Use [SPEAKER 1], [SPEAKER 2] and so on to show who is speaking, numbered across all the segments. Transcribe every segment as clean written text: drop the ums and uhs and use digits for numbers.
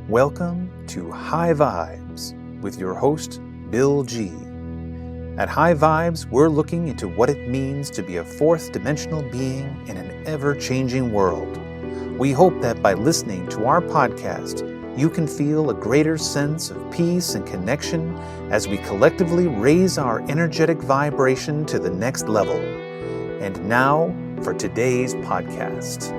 [SPEAKER 1] Welcome to High Vibes with your host, Bill G. At High Vibes, we're looking into what it means to be a fourth dimensional being in an ever-changing world. We hope that by listening to our podcast, you can feel a greater sense of peace and connection as we collectively raise our energetic vibration to the next level. And now for today's podcast.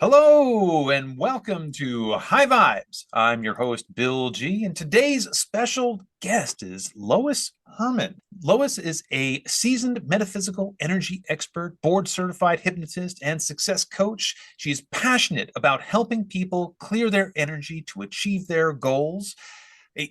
[SPEAKER 1] Hello and welcome to High Vibes. I'm your host, Bill G, and today's special guest is Lois Hermann. Lois is a seasoned metaphysical energy expert, board-certified hypnotist, and success coach. She's passionate about helping people clear their energy to achieve their goals.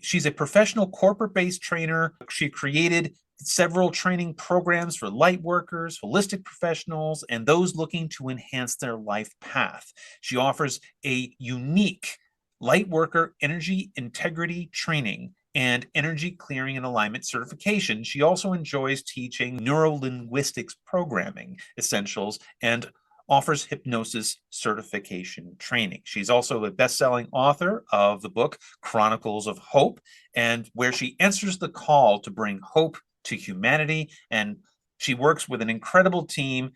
[SPEAKER 1] She's a professional corporate-based trainer. She created several training programs for light workers, holistic professionals, and those looking to enhance their life path. She offers a unique light worker energy integrity training and energy clearing and alignment certification. She also enjoys teaching neurolinguistics programming essentials and offers hypnosis certification training. She's also a best-selling author of the book Chronicles of Hope, and where she answers the call to bring hope to humanity, and she works with an incredible team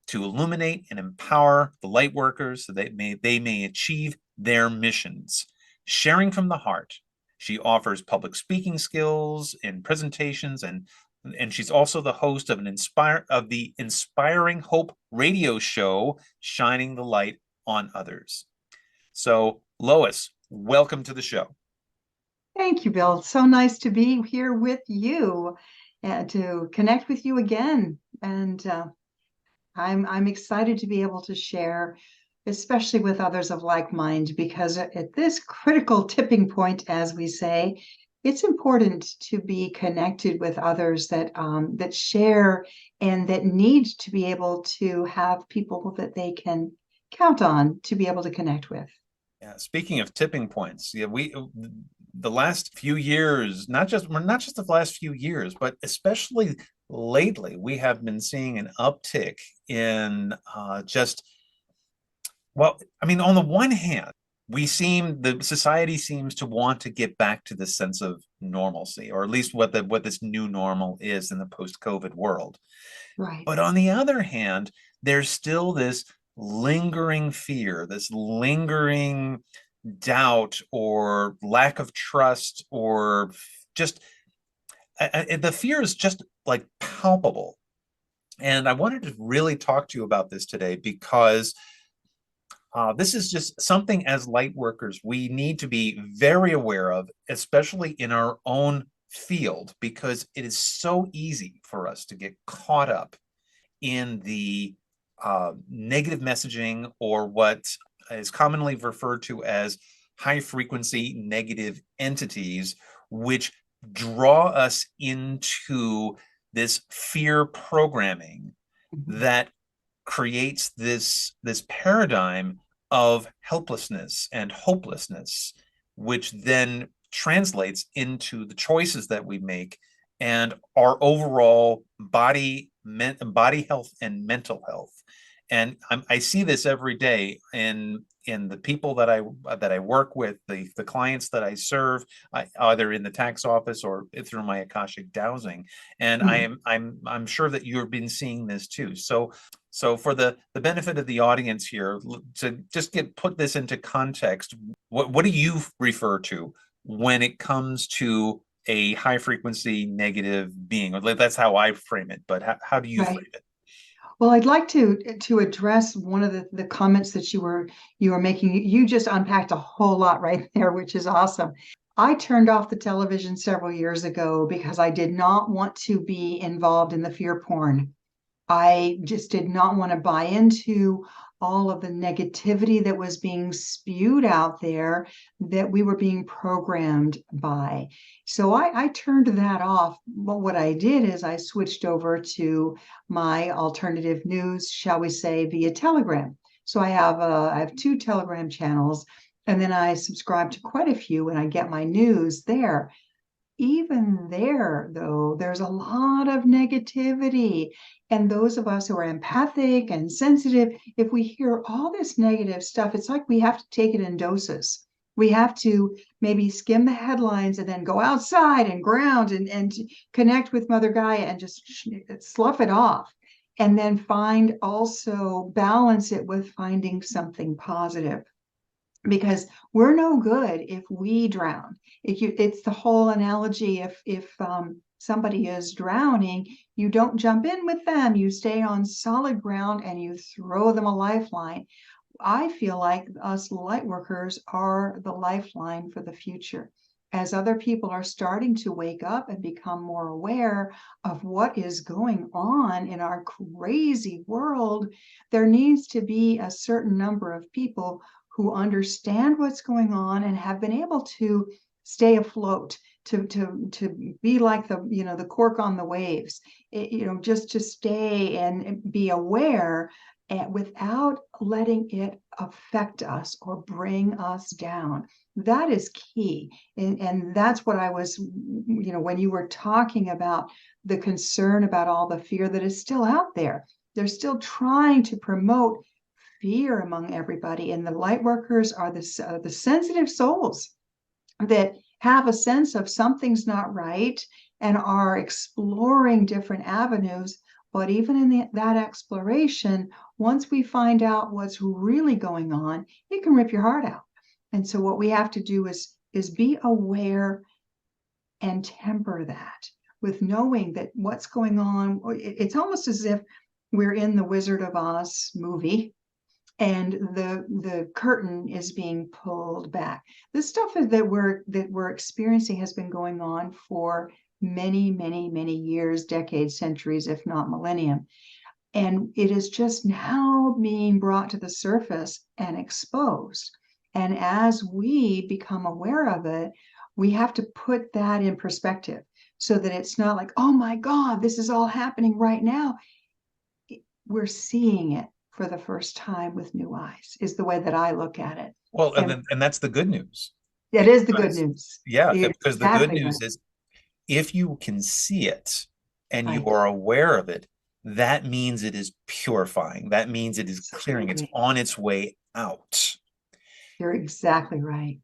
[SPEAKER 1] to illuminate and empower the light workers so they may achieve their missions. Sharing from the heart, she offers public speaking skills and presentations, and she's also the host of the Inspiring Hope radio show, Shining the Light on Others. So, Lois, welcome to the show.
[SPEAKER 2] Thank you, Bill. It's so nice to be here with you. To connect with you again, and I'm excited to be able to share, especially with others of like mind, because at this critical tipping point, as we say, it's important to be connected with others that share and that need to be able to have people that they can count on to be able to connect with.
[SPEAKER 1] Yeah, speaking of tipping points, the last few years, not just the last few years, but especially lately, we have been seeing an uptick in on the one hand, the society seems to want to get back to the sense of normalcy, or at least what this new normal is in the post-COVID world.
[SPEAKER 2] Right.
[SPEAKER 1] But on the other hand, there's still this lingering fear, this lingering doubt or lack of trust, or just the fear is just like palpable. And I wanted to really talk to you about this today because this is just something as light workers we need to be very aware of, especially in our own field, because it is so easy for us to get caught up in the negative messaging, or what is commonly referred to as high frequency negative entities, which draw us into this fear programming that creates this paradigm of helplessness and hopelessness, which then translates into the choices that we make and our overall body health and mental health. And I see this every day in the people that I work with, the clients that I serve, either in the tax office or through my Akashic dowsing. And I'm sure that you've been seeing this too. So for the benefit of the audience here, to just put this into context, what do you refer to when it comes to a high frequency negative being? Or that's how I frame it, but how do you frame it?
[SPEAKER 2] Well, I'd like to address one of the comments that you were making. You just unpacked a whole lot right there, which is awesome. I turned off the television several years ago because I did not want to be involved in the fear porn. I just did not want to buy into all of the negativity that was being spewed out there, that we were being programmed by. So I turned that off. But what I did is I switched over to my alternative news, shall we say, via Telegram. So I have 2 Telegram channels, and then I subscribe to quite a few, and I get my news there. even there, though, there's a lot of negativity. And those of us who are empathic and sensitive, if we hear all this negative stuff, it's like we have to take it in doses. We have to maybe skim the headlines and then go outside and ground and connect with Mother Gaia and just slough it off. And then find also balance it with finding something positive, because we're no good if we drown. It's the whole analogy. If somebody is drowning, you don't jump in with them. You stay on solid ground and you throw them a lifeline. I feel like us light workers are the lifeline for the future. As other people are starting to wake up and become more aware of what is going on in our crazy world, there needs to be a certain number of people who understand what's going on and have been able to stay afloat, to be like the cork on the waves, just to stay and be aware, without letting it affect us or bring us down. That is key. And that's what I was, when you were talking about the concern about all the fear that is still out there, they're still trying to promote fear among everybody. And the light workers are the sensitive souls that have a sense of something's not right and are exploring different avenues. But even in that exploration, once we find out what's really going on, it can rip your heart out. And so what we have to do is be aware and temper that with knowing that what's going on. It's almost as if we're in the Wizard of Oz movie and the curtain is being pulled back. This stuff that we're experiencing has been going on for many, many, many years, decades, centuries, if not millennium. And it is just now being brought to the surface and exposed. And as we become aware of it, we have to put that in perspective so that it's not like, oh my God, this is all happening right now. We're seeing it for the first time with new eyes, is the way that I look at it.
[SPEAKER 1] Well,
[SPEAKER 2] And
[SPEAKER 1] and that's the good news.
[SPEAKER 2] it is the good news.
[SPEAKER 1] Yeah, because the good
[SPEAKER 2] Exactly right.
[SPEAKER 1] news is if you can see it and you
[SPEAKER 2] Right.
[SPEAKER 1] are aware of it, that means it is purifying. That means it is clearing. It's
[SPEAKER 2] Absolutely.
[SPEAKER 1] on its way out.
[SPEAKER 2] You're exactly right.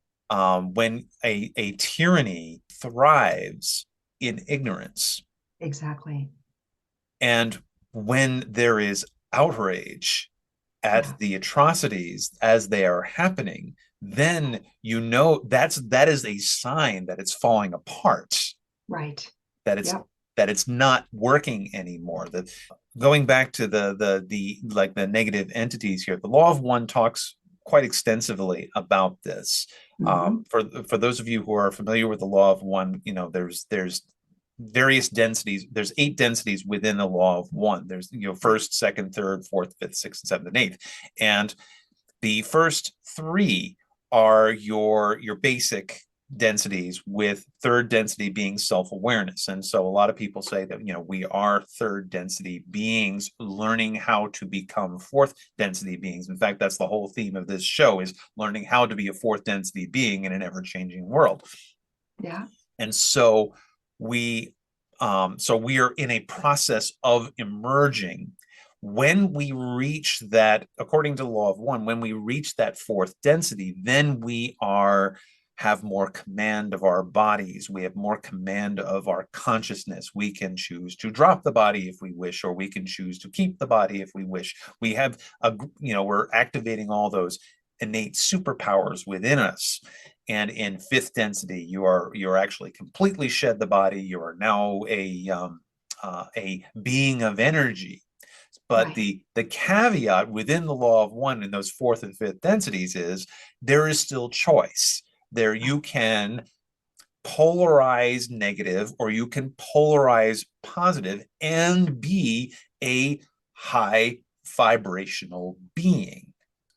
[SPEAKER 1] When a tyranny thrives in ignorance,
[SPEAKER 2] Exactly.
[SPEAKER 1] and when there is outrage
[SPEAKER 2] Yeah.
[SPEAKER 1] at the atrocities as they are happening, then that is a sign that it's falling apart,
[SPEAKER 2] Right.
[SPEAKER 1] that
[SPEAKER 2] Yep.
[SPEAKER 1] it's not working anymore. That going back to the like the negative entities here, the law of one talks quite extensively about this.
[SPEAKER 2] Mm-hmm.
[SPEAKER 1] For those of you who are familiar with the law of one, there's various densities. There's 8 densities within the law of one. There's first, second, third, fourth, fifth, sixth, seventh, and eighth. And the first 3 are your basic densities, with third density being self-awareness. And so a lot of people say that we are third density beings learning how to become fourth density beings. In fact, that's the whole theme of this show, is learning how to be a fourth density being in an ever-changing world.
[SPEAKER 2] Yeah.
[SPEAKER 1] And so we we are in a process of emerging. When we reach that, according to the law of one, when we reach that fourth density, then we have more command of our bodies. We have more command of our consciousness. We can choose to drop the body if we wish, or we can choose to keep the body if we wish. We have we're activating all those innate superpowers within us. And in fifth density, you're actually completely shed the body. You are now a being of energy. But
[SPEAKER 2] Right.
[SPEAKER 1] the caveat within the law of one in those fourth and fifth densities is there is still choice. There you can polarize negative or you can polarize positive and be a high vibrational being.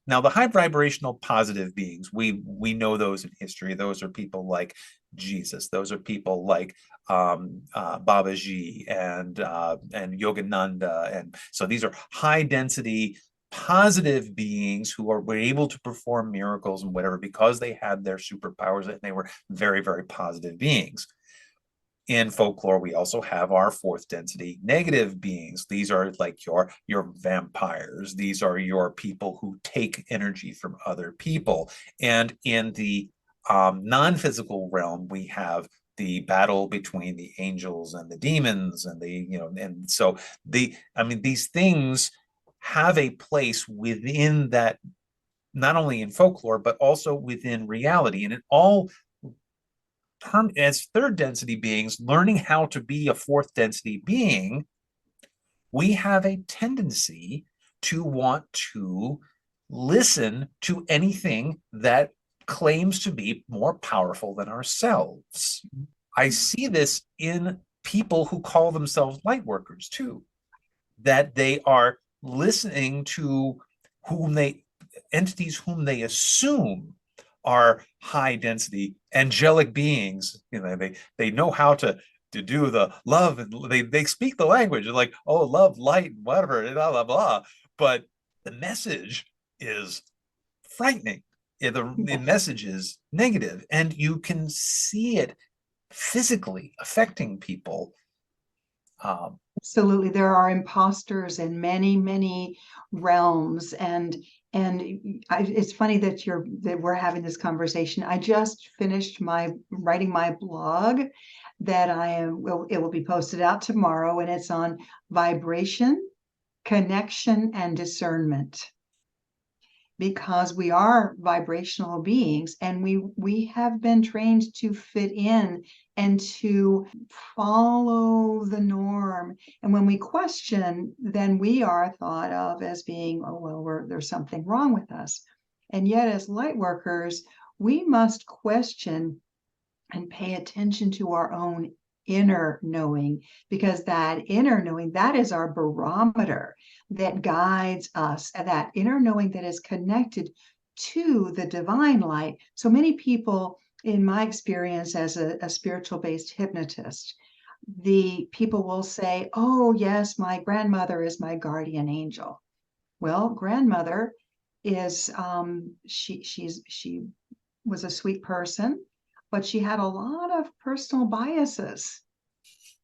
[SPEAKER 1] Now, the high vibrational positive beings, we know those in history. Those are people like Jesus. Those are people like Babaji and Yogananda, and so these are high density positive beings who were able to perform miracles and whatever because they had their superpowers and they were very, very positive beings. In folklore, we also have our fourth density negative beings. These are like your vampires. These are your people who take energy from other people. And in the non-physical realm, we have the battle between the angels and the demons, and and so these things have a place within that, not only in folklore but also within reality, and it all as third density beings learning how to be a fourth density being, we have a tendency to want to listen to anything that claims to be more powerful than ourselves. I see this in people who call themselves light workers too, that they are listening to whom they entities whom they assume are high density angelic beings. They know how to do the love, and they speak the language like, oh, love, light, whatever, blah blah blah. But the message is frightening. The
[SPEAKER 2] Yes.
[SPEAKER 1] message is negative, and you can see it physically affecting people.
[SPEAKER 2] Absolutely. There are imposters in many, many realms. It's funny that we're having this conversation. I just finished writing my blog that it will be posted out tomorrow, and it's on vibration, connection, and discernment, because we are vibrational beings, and we have been trained to fit in and to follow the norm. And when we question, then we are thought of as being, oh well, there's something wrong with us. And yet, as light workers, we must question and pay attention to our own inner knowing, because that inner knowing, that is our barometer that guides us, that inner knowing that is connected to the divine light. So many people, in my experience as a spiritual based hypnotist, the people will say, oh yes, my grandmother is my guardian angel. Well, grandmother is she was a sweet person, but she had a lot of personal biases.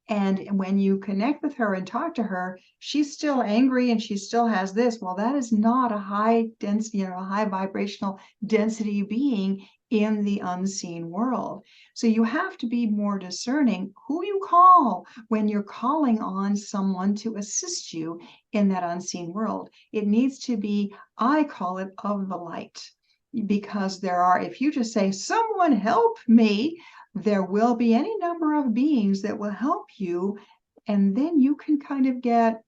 [SPEAKER 2] And when you connect with her and talk to her, she's still angry and she still has this. Well, that is not a high density, a high vibrational density being in the unseen world. So you have to be more discerning who you call when you're calling on someone to assist you in that unseen world. It needs to be, I call it, of the light. Because if you just say, someone help me, there will be any number of beings that will help you. And then you can kind of get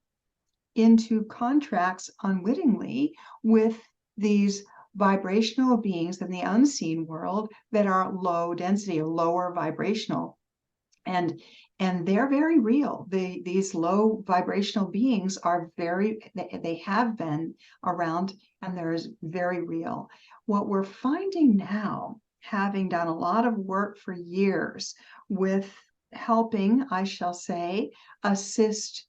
[SPEAKER 2] into contracts unwittingly with these vibrational beings in the unseen world that are low density or lower vibrational. And they're very real. These low vibrational beings are they have been around, and they're very real. What we're finding now, having done a lot of work for years with helping, I shall say, assist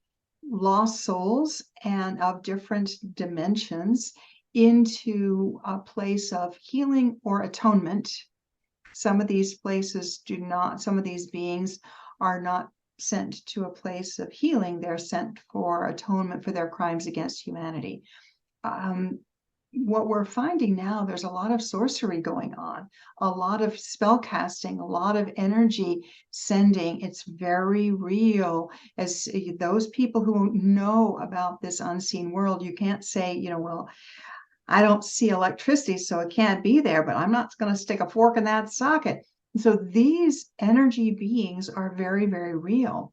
[SPEAKER 2] lost souls and of different dimensions into a place of healing or atonement. Some of these some of these beings are not sent to a place of healing. They're sent for atonement for their crimes against humanity. What we're finding now, there's a lot of sorcery going on, a lot of spell casting, a lot of energy sending. It's very real. As those people who know about this unseen world, you can't say, well, I don't see electricity, so it can't be there, but I'm not going to stick a fork in that socket. So these energy beings are very, very real.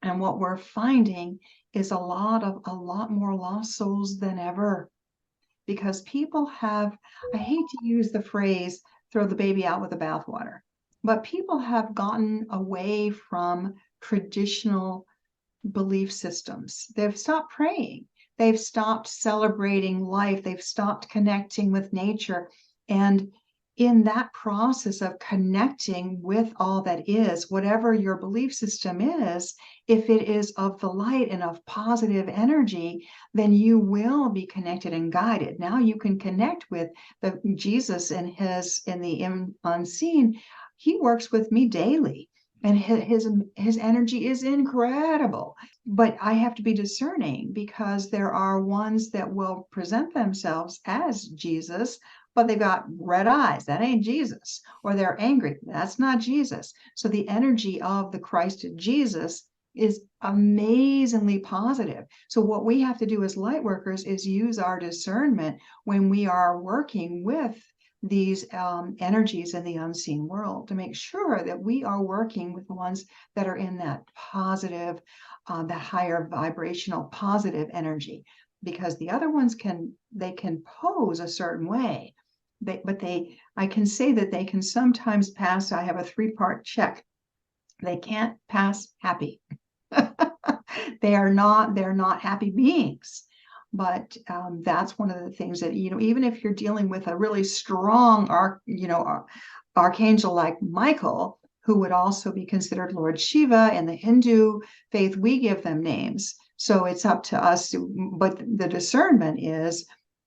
[SPEAKER 2] And what we're finding is a lot more lost souls than ever, because people have, I hate to use the phrase, throw the baby out with the bathwater, but people have gotten away from traditional belief systems. They've stopped praying. They've stopped celebrating life. They've stopped connecting with nature. And in that process of connecting with all that is, whatever your belief system is, if it is of the light and of positive energy, then you will be connected and guided. Now you can connect with Jesus in the unseen. He works with me daily. and his energy is incredible. But I have to be discerning, because there are ones that will present themselves as Jesus, but they've got red eyes. That ain't Jesus. Or they're angry. That's not Jesus. So the energy of the Christ Jesus is amazingly positive. So what we have to do as light workers is use our discernment when we are working with these energies in the unseen world, to make sure that we are working with the ones that are in that positive, that higher vibrational positive energy. Because the other ones can pose a certain way, I can say that they can sometimes pass. I have a 3-part check. They can't pass happy. They're not happy beings. But that's one of the things that, even if you're dealing with a really strong archangel like Michael, who would also be considered Lord Shiva in the Hindu faith, we give them names. So it's up to us. But the discernment is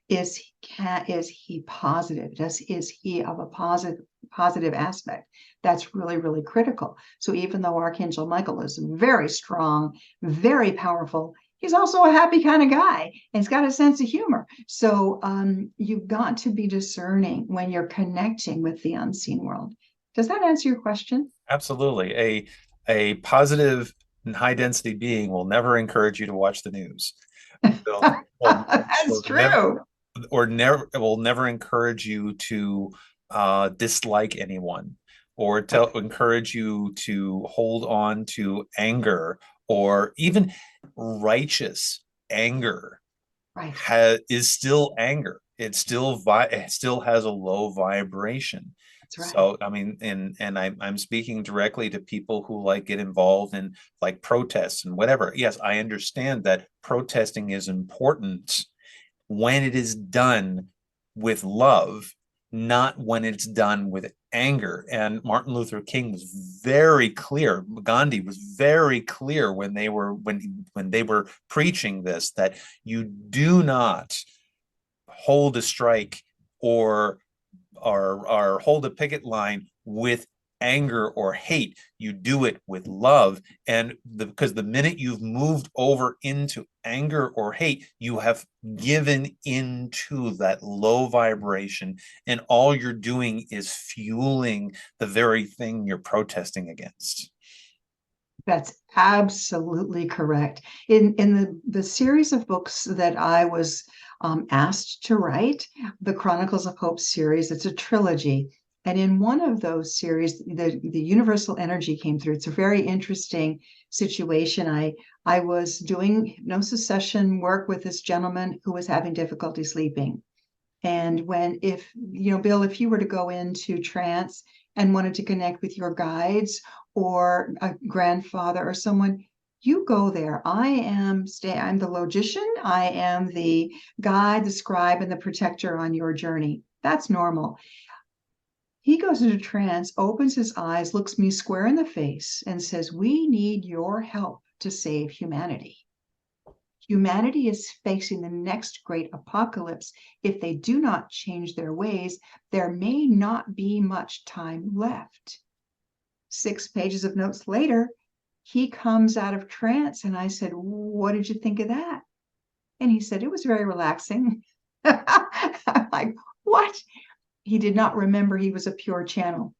[SPEAKER 2] he positive? Is he of a positive aspect? That's really, really critical. So even though Archangel Michael is very strong, very powerful, he's also a happy kind of guy, and he's got a sense of humor. So you've got to be discerning when you're connecting with the unseen world. Does that answer your question?
[SPEAKER 1] Absolutely. A positive and high density being will never encourage you to watch the news. They'll, will,
[SPEAKER 2] That's
[SPEAKER 1] will never
[SPEAKER 2] true.
[SPEAKER 1] or never will never encourage you to dislike anyone, or encourage you to hold on to anger, or even righteous anger
[SPEAKER 2] Right.
[SPEAKER 1] is still anger. It still has a low vibration.
[SPEAKER 2] That's right.
[SPEAKER 1] So I mean, and I'm speaking directly to people who like get involved in like protests and whatever. Yes, I understand that protesting is important when it is done with love, not when it's done with anger. And Martin Luther King was very clear. Gandhi was very clear when they were preaching this, that you do not hold a strike or hold a picket line with anger or hate. You do it with love. And because the minute you've moved over into anger or hate, you have given into that low vibration, and all you're doing is fueling the very thing you're protesting against.
[SPEAKER 2] That's absolutely correct. In the series of books that I was asked to write, the Chronicles of Hope series, it's a trilogy. And in one of those series, the universal energy came through. It's a very interesting situation. I was doing hypnosis session work with this gentleman who was having difficulty sleeping. And if, Bill, if you were to go into trance and wanted to connect with your guides or a grandfather or someone, you go there. I'm the logician. I am the guide, the scribe, and the protector on your journey. That's normal. He goes into trance, opens his eyes, looks me square in the face, and says, "We need your help to save humanity. Humanity is facing the next great apocalypse. If they do not change their ways, there may not be much time left." 6 pages of notes later, he comes out of trance, and I said, "What did you think of that?" And he said, "It was very relaxing." I'm like, what? He did not remember he was a pure channel.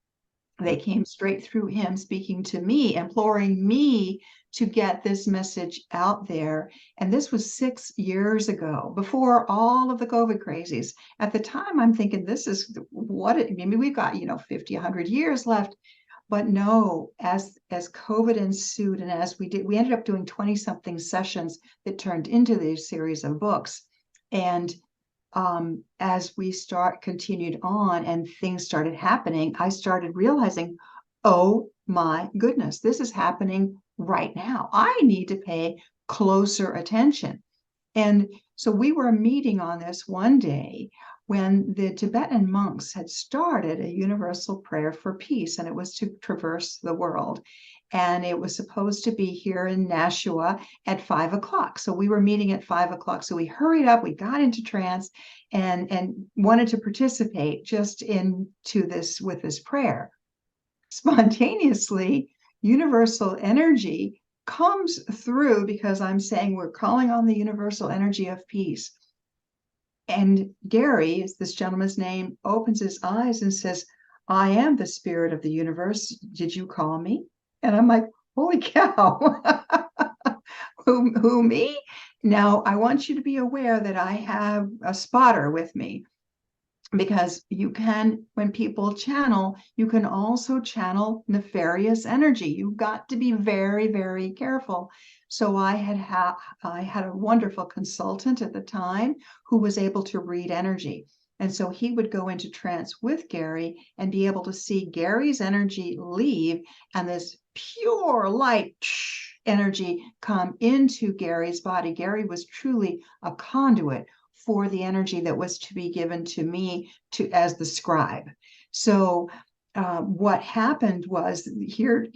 [SPEAKER 2] They came straight through him, speaking to me, imploring me to get this message out there. And this was 6 years ago, before all of the COVID crazies. At the time, I'm thinking, this is maybe we've got, 50, 100 years left. But no, as COVID ensued, and as we ended up doing 20 something sessions that turned into this series of books. And as we continued on and things started happening, I started realizing, oh my goodness, this is happening right now. I need to pay closer attention. And so we were meeting on this one day when the Tibetan monks had started a universal prayer for peace, and it was to traverse the world. And it was supposed to be here in Nashua at 5 o'clock. So we were meeting at 5 o'clock. So we hurried up, we got into trance and wanted to participate just into this with this prayer. Spontaneously, universal energy comes through because I'm saying we're calling on the universal energy of peace. And Gary, is this gentleman's name, opens his eyes and says, I am the spirit of the universe. Did you call me? And I'm like, holy cow. Who, me? Now, I want you to be aware that I have a spotter with me, because you can, when people channel, you can also channel nefarious energy. You've got to be very, very careful. So I had a wonderful consultant at the time who was able to read energy. And so he would go into trance with Gary and be able to see Gary's energy leave and this pure light energy come into Gary's body. Gary was truly a conduit for the energy that was to be given to me as the scribe. So what happened was, here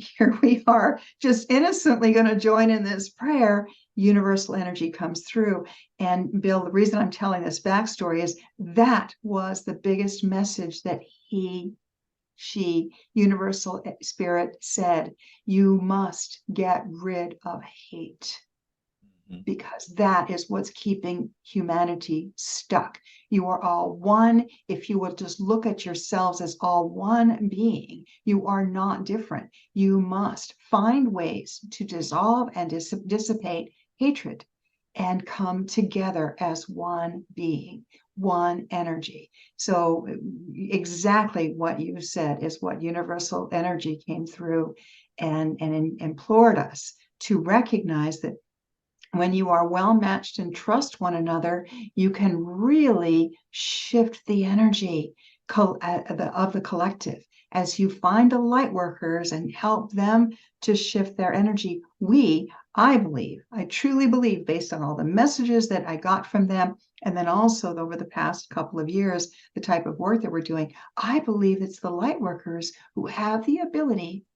[SPEAKER 2] we are just innocently going to join in this prayer. Universal energy comes through. And Bill, the reason I'm telling this backstory is that was the biggest message that she, universal spirit, said, you must get rid of hate, because that is what's keeping humanity stuck. You are all one. If you will just look at yourselves as all one being, you are not different. You must find ways to dissolve and dissipate hatred and come together as one being, one energy. So exactly what you said is what universal energy came through and implored us to recognize that when you are well matched and trust one another, you can really shift the energy of the collective. As you find the light workers and help them to shift their energy, I believe, I truly believe, based on all the messages that I got from them, and then also over the past couple of years, the type of work that we're doing, I believe it's the light workers who have the ability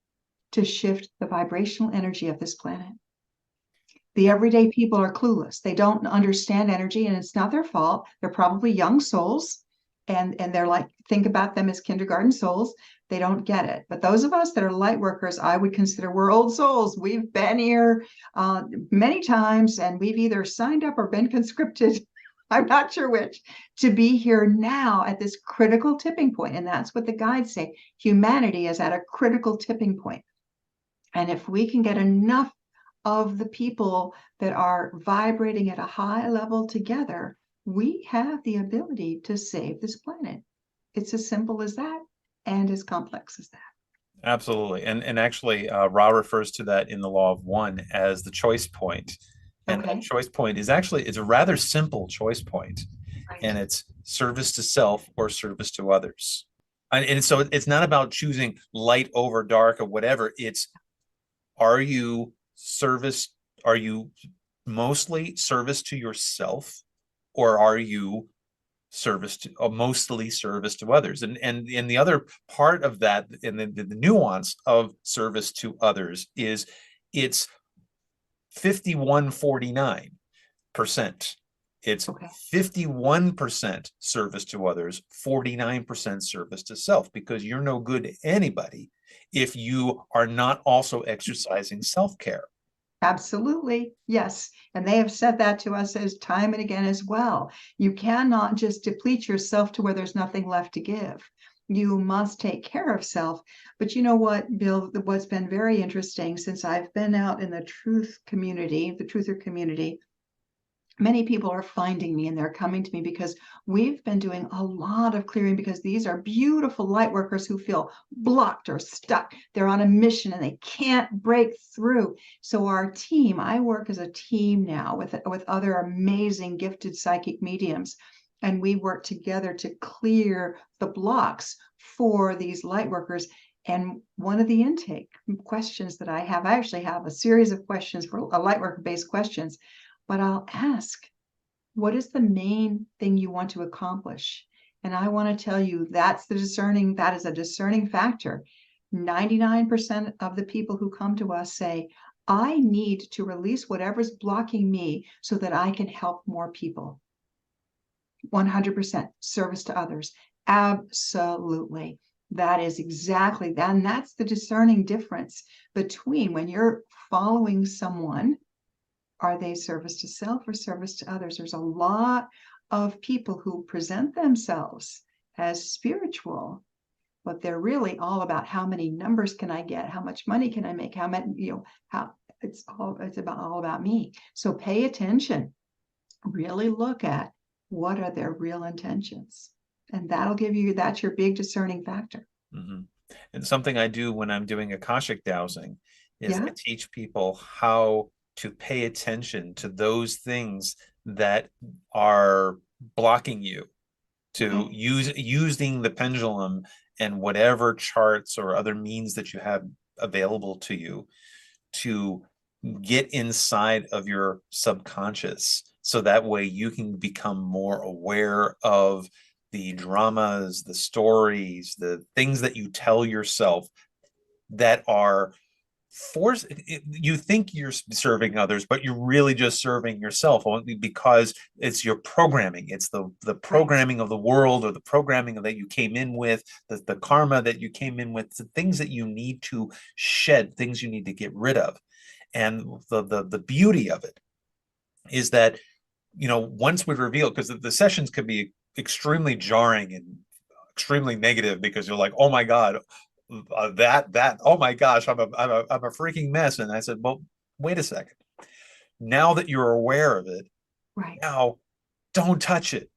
[SPEAKER 2] to shift the vibrational energy of this planet. The everyday people are clueless. They don't understand energy, and it's not their fault. They're probably young souls, and they're like, think about them as kindergarten souls. They don't get it. But those of us that are light workers, I would consider we're old souls. We've been here many times, and we've either signed up or been conscripted. I'm not sure which, to be here now at this critical tipping point. And that's what the guides say. Humanity is at a critical tipping point. And if we can get enough of the people that are vibrating at a high level together, we have the ability to save this planet. It's as simple as that and as complex as that.
[SPEAKER 1] Absolutely. And actually, Ra refers to that in the law of one as the choice point. And that
[SPEAKER 2] Okay.
[SPEAKER 1] choice point is actually, it's a rather simple choice point. And
[SPEAKER 2] Right.
[SPEAKER 1] it's service to self or service to others. And so it's not about choosing light over dark or whatever. It's, are you service, are you mostly service to yourself, or are you service to mostly service to others? And the other part of that, and the nuance of service to others, is it's 51-49%. It's
[SPEAKER 2] Okay.
[SPEAKER 1] 51% service to others, 49% service to self, because you're no good to anybody if you are not also exercising self-care.
[SPEAKER 2] Absolutely. Yes. And they have said that to us as time and again as well. You cannot just deplete yourself to where there's nothing left to give. You must take care of self. But you know what, Bill, what's been very interesting since I've been out in the truth community, the truther community, many people are finding me and they're coming to me because we've been doing a lot of clearing, because these are beautiful light workers who feel blocked or stuck. They're on a mission and they can't break through. So our team, I work as a team now with other amazing gifted psychic mediums, and we work together to clear the blocks for these light workers. And one of the intake questions that I actually have a series of questions for a light worker based questions, but I'll ask, what is the main thing you want to accomplish? And I want to tell you, that is a discerning factor. 99% of the people who come to us say, I need to release whatever's blocking me so that I can help more people. 100% service to others. Absolutely. That is exactly that. And that's the discerning difference between when you're following someone, are they service to self or service to others? There's a lot of people who present themselves as spiritual, but they're really all about how many numbers can I get? How much money can I make? How many, how it's about all about me. So pay attention, really look at what are their real intentions. And that's your big discerning factor.
[SPEAKER 1] Mhm. And something I do when I'm doing Akashic dowsing is I
[SPEAKER 2] Yeah.
[SPEAKER 1] teach people how to pay attention to those things that are blocking you, to
[SPEAKER 2] Okay.
[SPEAKER 1] using the pendulum and whatever charts or other means that you have available to you to get inside of your subconscious so that way you can become more aware of the dramas, the stories, the things that you tell yourself that are force. You think you're serving others, but you're really just serving yourself, only because it's your programming. It's the
[SPEAKER 2] Right.
[SPEAKER 1] programming of the world, or the programming that you came in with, the karma that you came in with, the things that you need to shed, things you need to get rid of. And the beauty of it is that, once we reveal, because the sessions can be extremely jarring and extremely negative, because you're like, oh my God, oh my gosh, I'm a freaking mess. And I said, well, wait a second. Now that you're aware of it,
[SPEAKER 2] Right.
[SPEAKER 1] now don't touch it.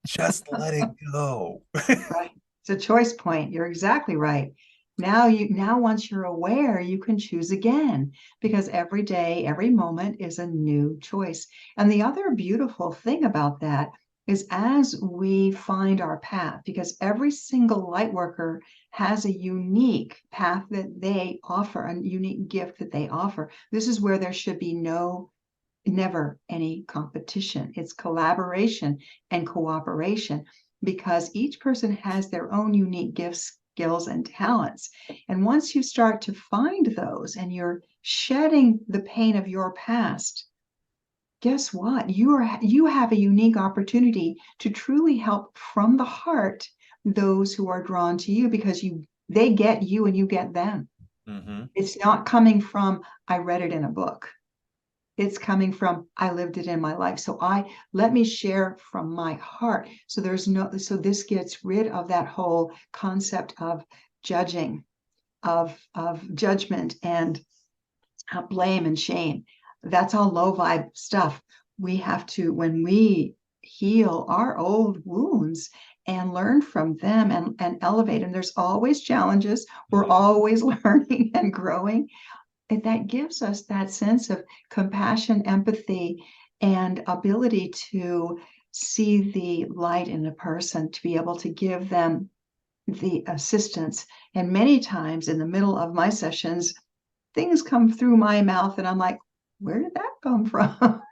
[SPEAKER 1] Just let it go.
[SPEAKER 2] Right. It's a choice point. You're exactly right. Now once you're aware, you can choose again because every day, every moment is a new choice. And the other beautiful thing about that is as we find our path, because every single light worker has a unique path that they offer, a unique gift that they offer. This is where there should be never any competition. It's collaboration and cooperation because each person has their own unique gifts, skills, and talents. And once you start to find those and you're shedding the pain of your past, guess what? You have a unique opportunity to truly help from the heart those who are drawn to you because they get you and you get them.
[SPEAKER 1] Mm-hmm.
[SPEAKER 2] It's not coming from I read it in a book. It's coming from I lived it in my life. So I let me share from my heart. So this gets rid of that whole concept of judging, of judgment and blame and shame. That's all low vibe stuff. We have to, when we heal our old wounds and learn from them and elevate, and there's always challenges. We're
[SPEAKER 1] Mm-hmm.
[SPEAKER 2] always learning and growing, that gives us that sense of compassion, empathy, and ability to see the light in a person, to be able to give them the assistance. And many times in the middle of my sessions, things come through my mouth, and I'm like, where did that come from?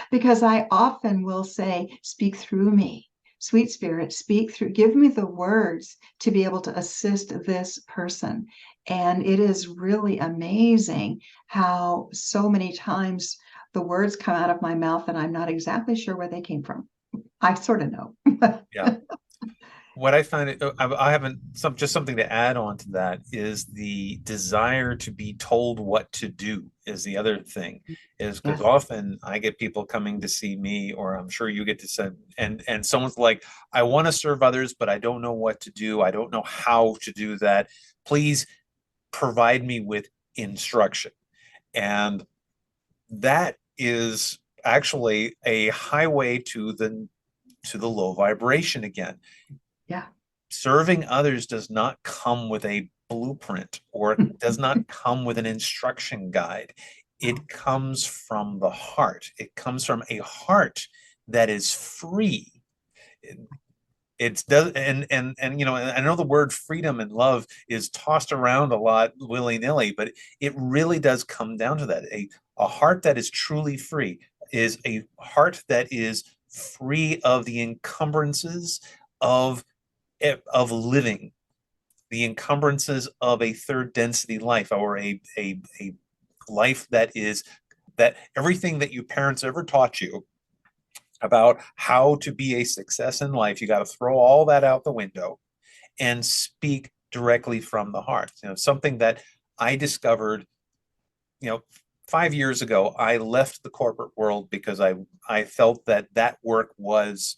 [SPEAKER 2] Because I often will say, speak through me. Sweet Spirit, speak through, give me the words to be able to assist this person. And it is really amazing how so many times the words come out of my mouth and I'm not exactly sure where they came from. I sort of know.
[SPEAKER 1] Yeah. What I find, I haven't, just something to add on to that, is the desire to be told what to do is the other thing. Is because
[SPEAKER 2] Yes.
[SPEAKER 1] often I get people coming to see me, or I'm sure you get to send, and someone's like, I want to serve others, but I don't know what to do. I don't know how to do that. Please provide me with instruction. And that is actually a highway to the low vibration again.
[SPEAKER 2] Yeah.
[SPEAKER 1] Serving others does not come with a blueprint, or does not come with an instruction guide.
[SPEAKER 2] No.
[SPEAKER 1] It comes from the heart. It comes from a heart that is free. It's does and I know the word freedom and love is tossed around a lot willy-nilly, but it really does come down to that. A heart that is truly free is a heart that is free of the encumbrances of living, the encumbrances of a third density life, or a life that everything that your parents ever taught you about how to be a success in life, you got to throw all that out the window and speak directly from the heart. Something that I discovered, 5 years ago. I left the corporate world because I felt that work was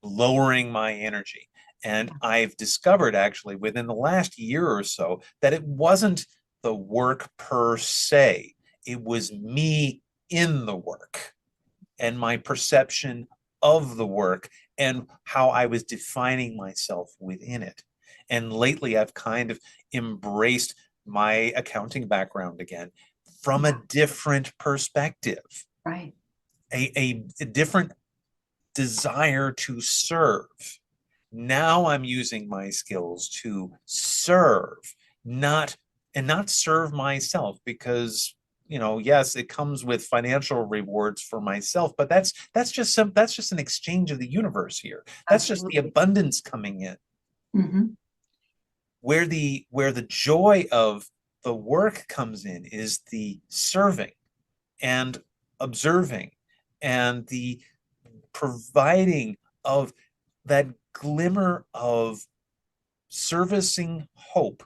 [SPEAKER 1] lowering my energy. And I've discovered actually within the last year or so that it wasn't the work per se, it was me in the work and my perception of the work and how I was defining myself within it. And lately, I've kind of embraced my accounting background again from a different perspective,
[SPEAKER 2] Right.
[SPEAKER 1] a different desire to serve. Now I'm using my skills to serve, not not serve myself because yes, it comes with financial rewards for myself, but that's just an exchange of the universe here. That's just the
[SPEAKER 2] Absolutely.
[SPEAKER 1] abundance coming in.
[SPEAKER 2] Hmm.
[SPEAKER 1] Where the joy of the work comes in is the serving and observing and the providing of that glimmer of servicing hope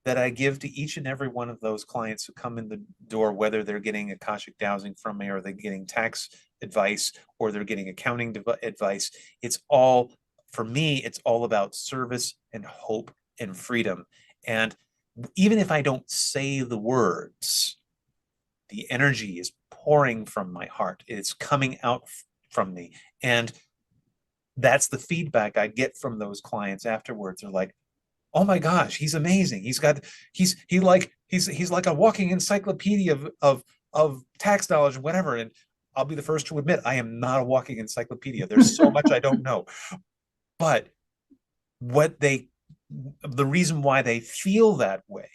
[SPEAKER 1] that I give to each and every one of those clients who come in the door, whether they're getting Akashic dowsing from me or they're getting tax advice or they're getting accounting advice. It's all, for me, it's all about service and hope and freedom. And even if I don't say the words, the energy is pouring from my heart. It's coming out from me. And that's the feedback I get from those clients afterwards. They're like, oh my gosh, he's amazing. He's like a walking encyclopedia of tax knowledge and whatever. And I'll be the first to admit I am not a walking encyclopedia. There's so much I don't know. But what they the reason why they feel that way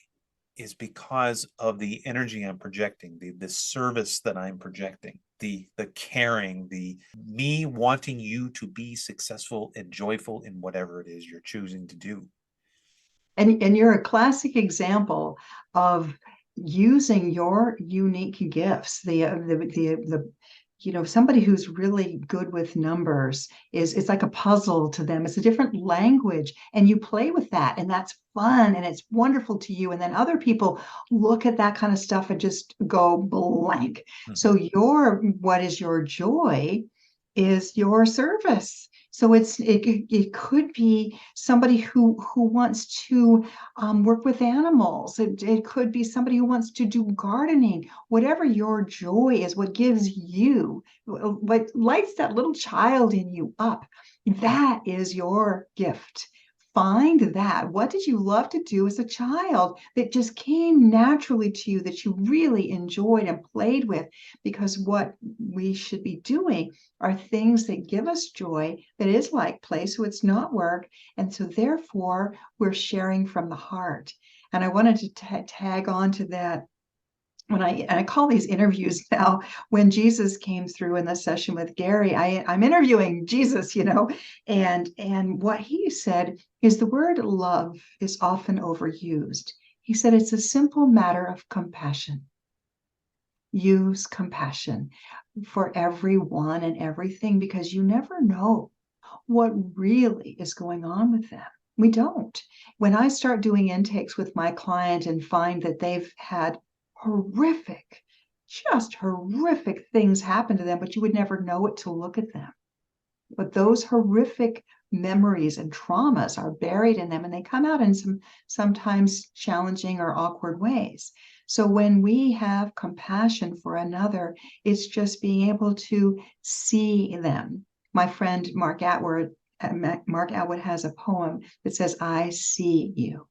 [SPEAKER 1] is because of the energy I'm projecting, the service that I'm projecting, the caring, the me wanting you to be successful and joyful in whatever it is you're choosing to do.
[SPEAKER 2] And you're a classic example of using your unique gifts. Somebody who's really good with numbers is it's like a puzzle to them. It's a different language, and you play with that, and that's fun and it's wonderful to you. And then other people look at that kind of stuff and just go blank.
[SPEAKER 1] Mm-hmm.
[SPEAKER 2] So what is your joy is your service. So it could be somebody who wants to work with animals. It could be somebody who wants to do gardening. Whatever your joy is, what gives you, what lights that little child in you up, that is your gift. Find that. What did you love to do as a child that just came naturally to you, that you really enjoyed and played with? Because what we should be doing are things that give us joy, that is like play, so it's not work. And so therefore, we're sharing from the heart. And I wanted to tag on to that. And I call these interviews now, when Jesus came through in the session with Gary, I'm interviewing Jesus, and what he said is the word love is often overused. He said it's a simple matter of compassion. Use compassion for everyone and everything, because you never know what really is going on with them. We don't. When I start doing intakes with my client and find that they've had just horrific things happen to them, but you would never know it to look at them. But those horrific memories and traumas are buried in them, and they come out in sometimes challenging or awkward ways. So when we have compassion for another, it's just being able to see them. My friend Mark Atwood has a poem that says, I see you.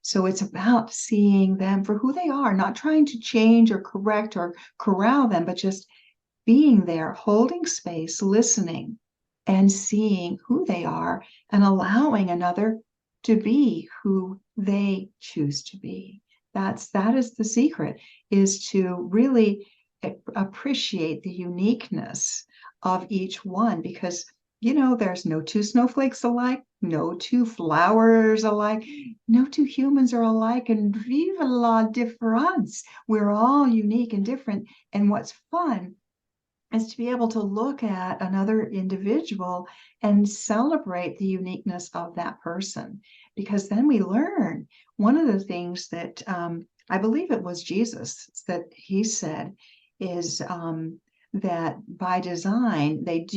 [SPEAKER 2] So it's about seeing them for who they are, not trying to change or correct or corral them, but just being there, holding space, listening, and seeing who they are and allowing another to be who they choose to be. That is the secret, is to really appreciate the uniqueness of each one, because there's no two snowflakes alike, no two flowers alike, no two humans are alike, and vive la difference. We're all unique and different. And what's fun is to be able to look at another individual and celebrate the uniqueness of that person, because then we learn. One of the things that I believe it was Jesus that he said is that by design, they've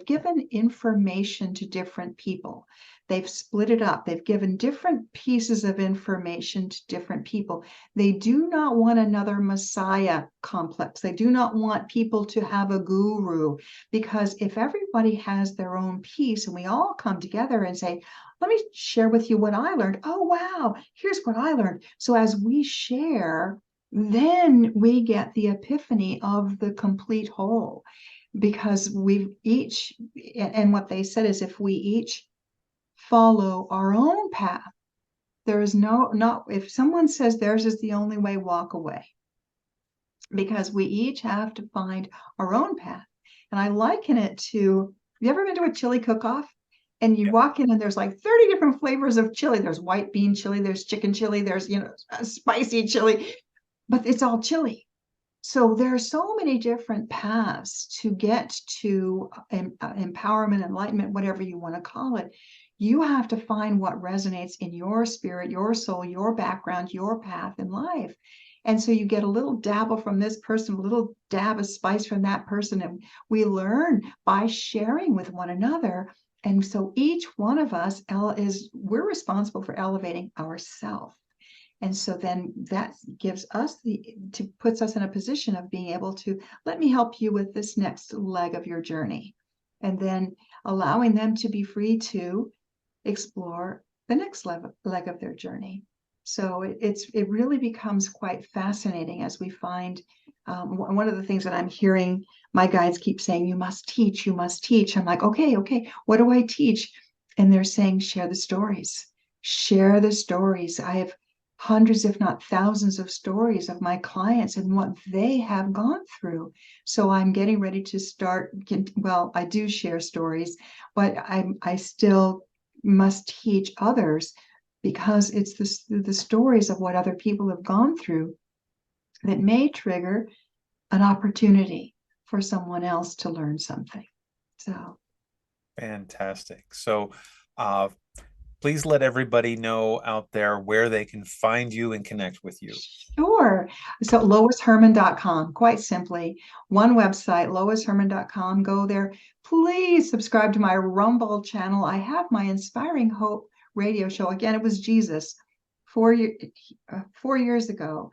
[SPEAKER 2] given information to different people. They've split it up. They've given different pieces of information to different people. They do not want another Messiah complex. They do not want people to have a guru, because if everybody has their own piece and we all come together and say, let me share with you what I learned. Oh, wow, here's what I learned. So as we share, then we get the epiphany of the complete whole, because we've each, and what they said is if we each follow our own path, there is not, if someone says theirs is the only way, walk away, because we each have to find our own path. And I liken it to, have you ever been to a chili cook-off? And you walk in and there's like 30 different flavors of chili. There's white bean chili, there's chicken chili, there's, spicy chili, but it's all chili. So there are so many different paths to get to empowerment, enlightenment, whatever you want to call it. You have to find what resonates in your spirit, your soul, your background, your path in life. And so you get a little dabble from this person, a little dab of spice from that person. And we learn by sharing with one another. And so each one of us we're responsible for elevating ourselves. And so then that gives us puts us in a position of being able to, let me help you with this next leg of your journey. And then allowing them to be free to explore the next leg of their journey. So it really becomes quite fascinating as we find, one of the things that I'm hearing my guides keep saying, you must teach, you must teach. I'm like, okay, what do I teach? And they're saying, share the stories. Share the stories. I have hundreds, if not thousands, of stories of my clients and what they have gone through. So I'm getting ready to start. Well, I do share stories, but I still must teach others, because it's the stories of what other people have gone through that may trigger an opportunity for someone else to learn something. So
[SPEAKER 1] Fantastic. So please let everybody know out there where they can find you and connect with you.
[SPEAKER 2] Sure. So loishermann.com, quite simply, one website, loishermann.com. Go there. Please subscribe to my Rumble channel. I have my Inspiring Hope radio show. Again, it was Jesus 4 years ago.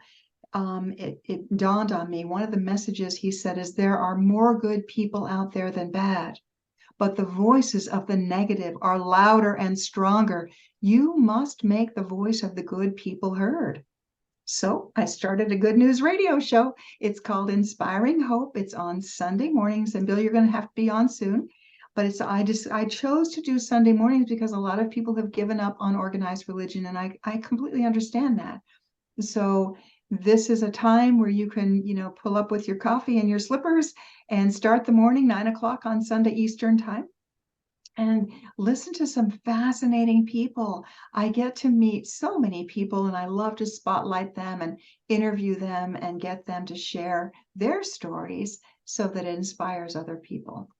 [SPEAKER 2] It dawned on me. One of the messages he said is, there are more good people out there than bad, but the voices of the negative are louder and stronger. You must make the voice of the good people heard. So I started a good news radio show. It's called Inspiring Hope. It's on Sunday mornings. And Bill, you're going to have to be on soon. But I chose to do Sunday mornings because a lot of people have given up on organized religion, and I completely understand that. So this is a time where you can, pull up with your coffee and your slippers and start the morning 9 o'clock on Sunday Eastern time, and listen to some fascinating people. I get to meet so many people, and I love to spotlight them and interview them and get them to share their stories so that it inspires other people.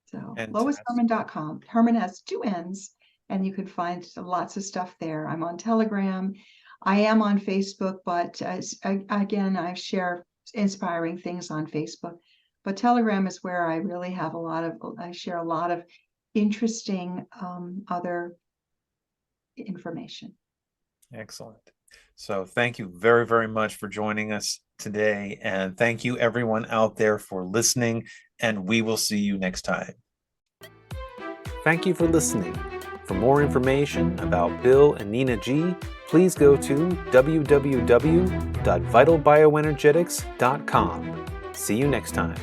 [SPEAKER 2] So loishermann.com. Hermann has 2 N's, and you can find lots of stuff there. I'm on Telegram. I am on Facebook, but again, I share inspiring things on Facebook. But Telegram is where I really have I share a lot of interesting other information.
[SPEAKER 1] Excellent. So thank you very, very much for joining us today. And thank you everyone out there for listening, and we will see you next time. Thank you for listening. For more information about Bill and Nina G, please go to www.vitalbioenergetics.com. See you next time.